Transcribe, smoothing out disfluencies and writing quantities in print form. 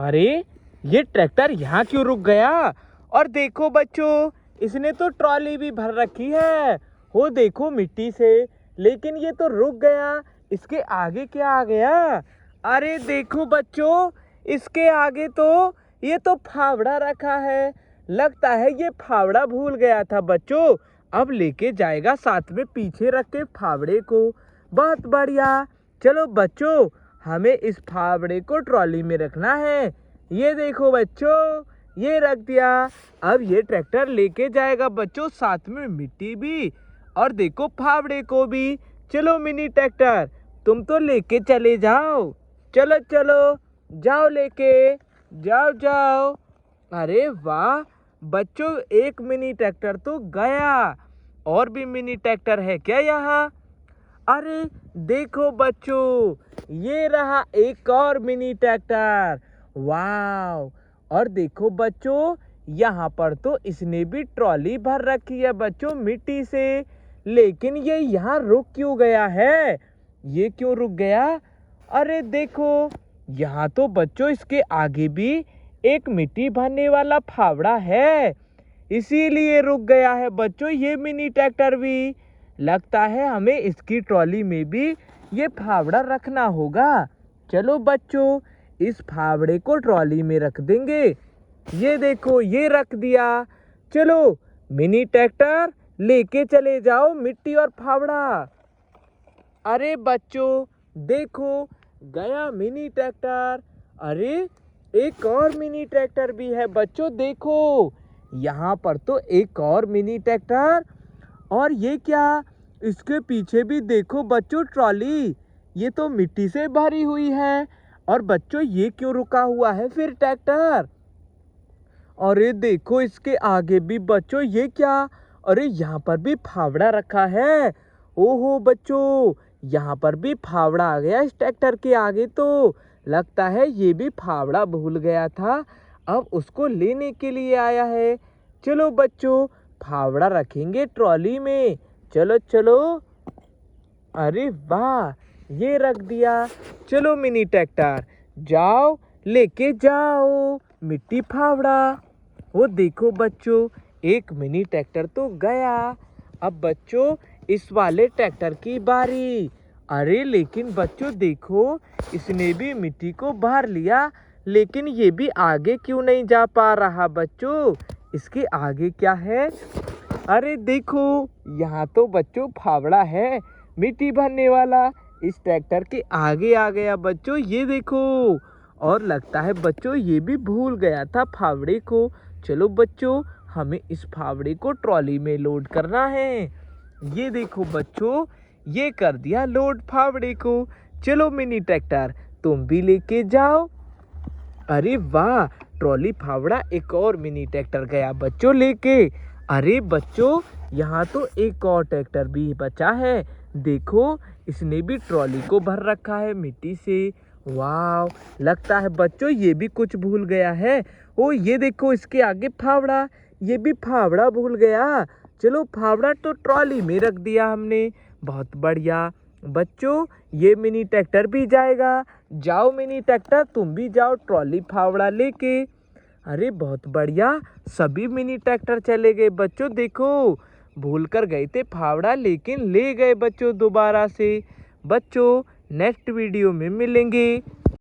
अरे ये ट्रैक्टर यहाँ क्यों रुक गया? और देखो बच्चों, इसने तो ट्रॉली भी भर रखी है। वो देखो मिट्टी से, लेकिन ये तो रुक गया। इसके आगे क्या आ गया? अरे देखो बच्चों, इसके आगे तो ये तो फावड़ा रखा है। लगता है ये फावड़ा भूल गया था बच्चों। अब लेके जाएगा साथ में पीछे रख के फावड़े को। बहुत बढ़िया। चलो बच्चों, हमें इस फावड़े को ट्रॉली में रखना है। ये देखो बच्चों, ये रख दिया। अब ये ट्रैक्टर लेके जाएगा बच्चों साथ में मिट्टी भी, और देखो फावड़े को भी। चलो मिनी ट्रैक्टर, तुम तो लेके चले जाओ। चलो चलो, जाओ लेके, जाओ जाओ। अरे वाह बच्चों, एक मिनी ट्रैक्टर तो गया। और भी मिनी ट्रैक्टर है क्या यहाँ? अरे देखो बच्चों, ये रहा एक और मिनी ट्रैक्टर। वाव! और देखो बच्चों, यहाँ पर तो इसने भी ट्रॉली भर रखी है बच्चों मिट्टी से। लेकिन ये यहाँ रुक क्यों गया है? ये क्यों रुक गया? अरे देखो, यहाँ तो बच्चों इसके आगे भी एक मिट्टी भरने वाला फावड़ा है, इसीलिए रुक गया है बच्चों ये मिनी ट्रैक्टर भी। लगता है हमें इसकी ट्रॉली में भी ये फावड़ा रखना होगा। चलो बच्चों, इस फावड़े को ट्रॉली में रख देंगे। ये देखो, ये रख दिया। चलो मिनी ट्रैक्टर, लेके चले जाओ मिट्टी और फावड़ा। अरे बच्चों देखो, गया मिनी ट्रैक्टर। अरे एक और मिनी ट्रैक्टर भी है बच्चों, देखो यहाँ पर तो एक और मिनी ट्रैक्टर। और ये क्या, इसके पीछे भी देखो बच्चों ट्रॉली, ये तो मिट्टी से भरी हुई है। और बच्चों ये क्यों रुका हुआ है फिर ट्रैक्टर? अरे देखो इसके आगे भी बच्चों, ये क्या? अरे यहाँ पर भी फावड़ा रखा है। ओहो बच्चों, यहाँ पर भी फावड़ा आ गया इस ट्रैक्टर के आगे तो। लगता है ये भी फावड़ा भूल गया था, अब उसको लेने के लिए आया है। चलो बच्चों, फावड़ा रखेंगे ट्रॉली में। चलो चलो। अरे वाह, ये रख दिया। चलो मिनी ट्रैक्टर, जाओ लेके जाओ मिट्टी फावड़ा। वो देखो बच्चों, एक मिनी ट्रैक्टर तो गया। अब बच्चों इस वाले ट्रैक्टर की बारी। अरे लेकिन बच्चों देखो, इसने भी मिट्टी को भर लिया, लेकिन ये भी आगे क्यों नहीं जा पा रहा बच्चों? इसके आगे क्या है? अरे देखो, यहाँ तो बच्चों फावड़ा है मिट्टी भरने वाला। इस ट्रैक्टर के आगे आ गया बच्चों, ये देखो। और लगता है बच्चों ये भी भूल गया था फावड़े को। चलो बच्चों, हमें इस फावड़े को ट्रॉली में लोड करना है। ये देखो बच्चों, ये कर दिया लोड फावड़े को। चलो मिनी ट्रैक्टर, तुम भी लेके जाओ। अरे वाह, ट्रॉली फावड़ा एक और मिनी ट्रैक्टर गया बच्चों लेके। अरे बच्चों, यहाँ तो एक और ट्रैक्टर भी बचा है। देखो, इसने भी ट्रॉली को भर रखा है मिट्टी से। वाह, लगता है बच्चों ये भी कुछ भूल गया है। ओ ये देखो, इसके आगे फावड़ा, ये भी फावड़ा भूल गया। चलो फावड़ा तो ट्रॉली में रख दिया हमने। बहुत बढ़िया बच्चों, ये मिनी ट्रैक्टर भी जाएगा। जाओ मिनी ट्रैक्टर, तुम भी जाओ ट्रॉली फावड़ा लेके। अरे बहुत बढ़िया, सभी मिनी ट्रैक्टर चले गए बच्चों। देखो, भूल कर गए थे फावड़ा, लेकिन ले गए बच्चों दोबारा से। बच्चों नेक्स्ट वीडियो में मिलेंगे।